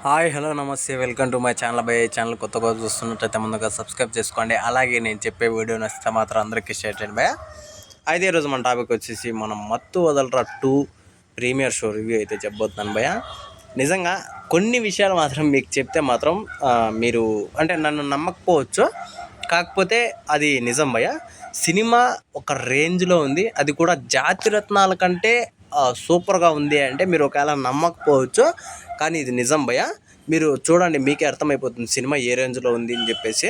Hi hello నమస్తే welcome to my channel. Channel కొత్తగా చూస్తున్నట్లయితే ముందుగా సబ్స్క్రైబ్ చేసుకోండి. అలాగే నేను చెప్పే వీడియో నచ్చితే మాత్రం అందరికీ షేర్ చేయండి భయ్య. అయితే ఈరోజు మన టాపిక్ వచ్చేసి మనం మత్తు వదలరా 2 ప్రీమియర్ షో రివ్యూ అయితే చెప్పబోతున్నాను భయ్య. నిజంగా కొన్ని విషయాలు మాత్రం మీకు చెప్తే మాత్రం మీరు అంటే నన్ను నమ్మకపోవచ్చు, కాకపోతే అది నిజం భయ్య. సినిమా ఒక రేంజ్లో ఉంది, అది కూడా జాతిరత్నాల కంటే సూపర్గా ఉంది అంటే మీరు ఒకవేళ నమ్మకపోవచ్చు, కానీ ఇది నిజం భయ్య. మీరు చూడండి, మీకే అర్థమైపోతుంది సినిమా ఏ రేంజ్లో ఉంది అని చెప్పేసి.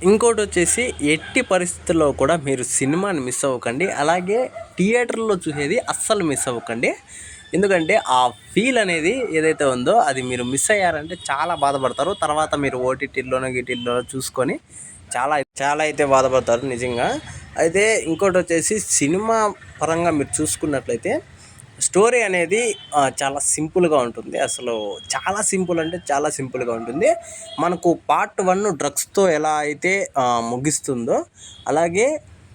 ఇంకోటి వచ్చేసి ఎట్టి పరిస్థితుల్లో కూడా మీరు సినిమాని మిస్ అవ్వకండి, అలాగే థియేటర్లో చూసేది అస్సలు మిస్ అవ్వకండి. ఎందుకంటే ఆ ఫీల్ అనేది ఏదైతే ఉందో అది మీరు మిస్ అయ్యారంటే చాలా బాధపడతారు. తర్వాత మీరు ఓటీటీల్లోనో గీటీల్లోనో చూసుకొని చాలా చాలా అయితే బాధపడతారు నిజంగా. అయితే ఇంకోటి వచ్చేసి సినిమా పరంగా మీరు చూసుకున్నట్లయితే స్టోరీ అనేది చాలా సింపుల్గా ఉంటుంది. అసలు చాలా సింపుల్ అంటే చాలా సింపుల్గా ఉంటుంది. మనకు పార్ట్ 1 డ్రగ్స్తో ఎలా అయితే ముగిస్తుందో అలాగే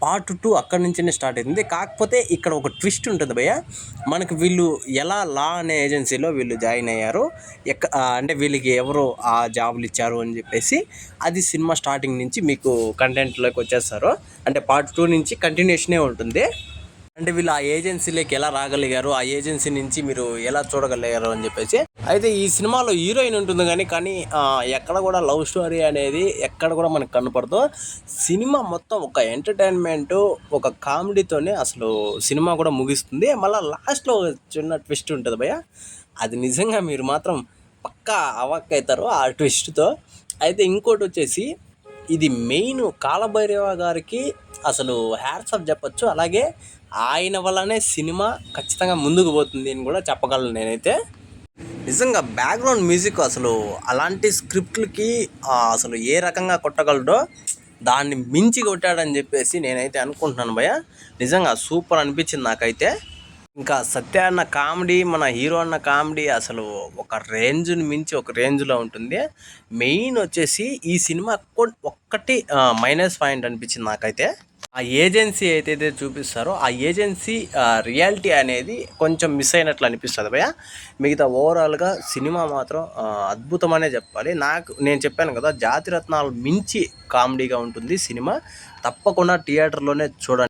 పార్ట్ 2 అక్కడి నుంచినే స్టార్ట్ అవుతుంది. కాకపోతే ఇక్కడ ఒక ట్విస్ట్ ఉంటుంది భయ్య. మనకు వీళ్ళు ఎలా లా అనే ఏజెన్సీలో వీళ్ళు జాయిన్ అయ్యారు, అంటే వీళ్ళకి ఎవరు ఆ జాబులు ఇచ్చారు అని చెప్పేసి అది సినిమా స్టార్టింగ్ నుంచి మీకు కంటెంట్లోకి వచ్చేస్తారు. అంటే పార్ట్ 2 నుంచి కంటిన్యూషనే ఉంటుంది. అంటే వీళ్ళు ఆ ఏజెన్సీలోకి ఎలా రాగలిగారు, ఆ ఏజెన్సీ నుంచి మీరు ఎలా చూడగలిగారు అని చెప్పేసి. అయితే ఈ సినిమాలో హీరోయిన్ ఉంటుంది కానీ ఎక్కడ కూడా లవ్ స్టోరీ అనేది ఎక్కడ కూడా మనకు కనపడదు. సినిమా మొత్తం ఒక ఎంటర్టైన్మెంట్, ఒక కామెడీతోనే అసలు సినిమా కూడా ముగిస్తుంది. మళ్ళీ లాస్ట్లో చిన్న ట్విస్ట్ ఉంటుంది భయ్య, అది నిజంగా మీరు మాత్రం పక్కా అవాక్ అవుతారు ఆ ట్విస్ట్తో. అయితే ఇంకోటి వచ్చేసి ఇది మెయిన్ కాలభైరవ గారికి అసలు హ్యాట్స్ ఆఫ్ చెప్పచ్చు. అలాగే ఆయన వల్లనే సినిమా ఖచ్చితంగా ముందుకు పోతుంది అని కూడా చెప్పగలను నేనైతే. నిజంగా బ్యాక్గ్రౌండ్ మ్యూజిక్ అసలు అలాంటి స్క్రిప్ట్లకి అసలు ఏ రకంగా కొట్టగలడో దాన్ని మించి కొట్టాడని చెప్పేసి నేనైతే అనుకుంటున్నాను భయ్య. నిజంగా సూపర్ అనిపించింది నాకైతే. ఇంకా సత్య అన్న కామెడీ, మన హీరో అన్న కామెడీ అసలు ఒక రేంజ్ని మించి ఒక రేంజ్లో ఉంటుంది. మెయిన్ వచ్చేసి ఈ సినిమా ఒక్కటి మైనస్ పాయింట్ అనిపించింది నాకైతే. ఆ ఏజెన్సీ ఏదైతే చూపిస్తారో ఆ ఏజెన్సీ రియాలిటీ అనేది కొంచెం మిస్ అయినట్లు అనిపిస్తుంది భయ్య. మిగతా ఓవరాల్గా సినిమా మాత్రం అద్భుతమనే చెప్పాలి. నేను చెప్పాను కదా, జాతిరత్నాలు మించి కామెడీగా ఉంటుంది సినిమా. తప్పకుండా థియేటర్లోనే చూడండి.